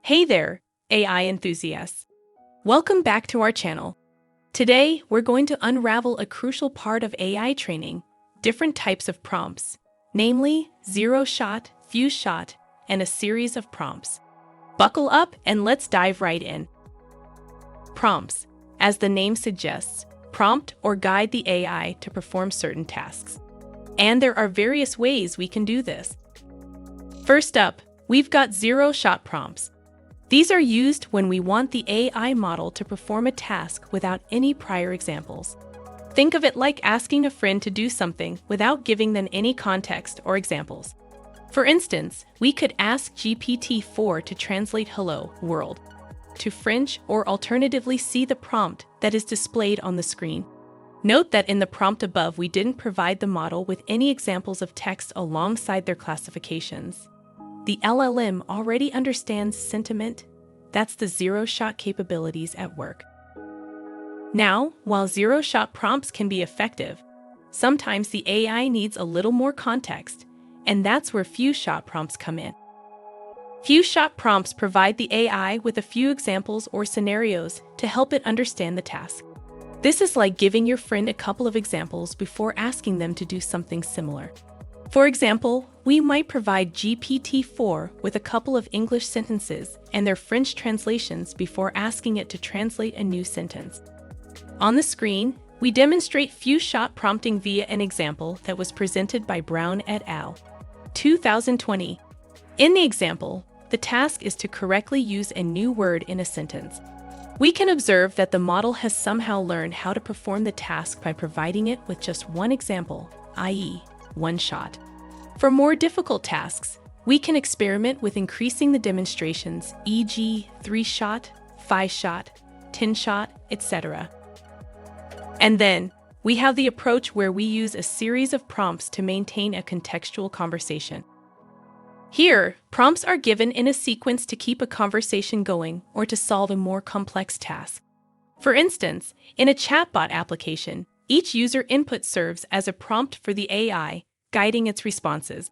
Hey there, AI enthusiasts. Welcome back to our channel. Today, we're going to unravel a crucial part of AI training, different types of prompts, namely zero-shot, few-shot, and a series of prompts. Buckle up and let's dive right in. Prompts, as the name suggests, prompt or guide the AI to perform certain tasks. And there are various ways we can do this. First up, we've got zero-shot prompts. These are used when we want the AI model to perform a task without any prior examples. Think of it like asking a friend to do something without giving them any context or examples. For instance, we could ask GPT-4 to translate "Hello, world" to French or alternatively see the prompt that is displayed on the screen. Note that in the prompt above we didn't provide the model with any examples of text alongside their classifications. The LLM already understands sentiment. That's the zero-shot capabilities at work. Now, while zero-shot prompts can be effective, sometimes the AI needs a little more context, and that's where few-shot prompts come in. Few-shot prompts provide the AI with a few examples or scenarios to help it understand the task. This is like giving your friend a couple of examples before asking them to do something similar. For example, we might provide GPT-4 with a couple of English sentences and their French translations before asking it to translate a new sentence. On the screen, we demonstrate few-shot prompting via an example that was presented by Brown et al. 2020. In the example, the task is to correctly use a new word in a sentence. We can observe that the model has somehow learned how to perform the task by providing it with just one example, i.e., one shot. For more difficult tasks, we can experiment with increasing the demonstrations, e.g., 3-shot, 5-shot, 10-shot, etc. And then, we have the approach where we use a series of prompts to maintain a contextual conversation. Here, prompts are given in a sequence to keep a conversation going or to solve a more complex task. For instance, in a chatbot application, each user input serves as a prompt for the AI, guiding its responses.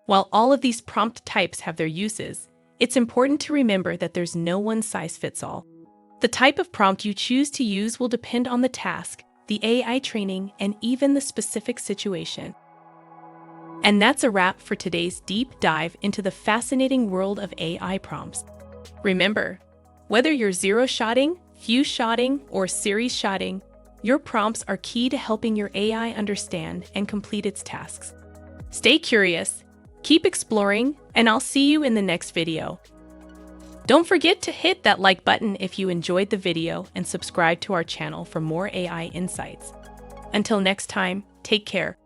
While all of these prompt types have their uses, it's important to remember that there's no one-size-fits-all. The type of prompt you choose to use will depend on the task, the AI training, and even the specific situation. And that's a wrap for today's deep dive into the fascinating world of AI prompts. Remember, whether you're zero-shotting, few-shotting, or series-shotting, your prompts are key to helping your AI understand and complete its tasks. Stay curious, keep exploring, and I'll see you in the next video. Don't forget to hit that like button if you enjoyed the video and subscribe to our channel for more AI insights. Until next time, take care.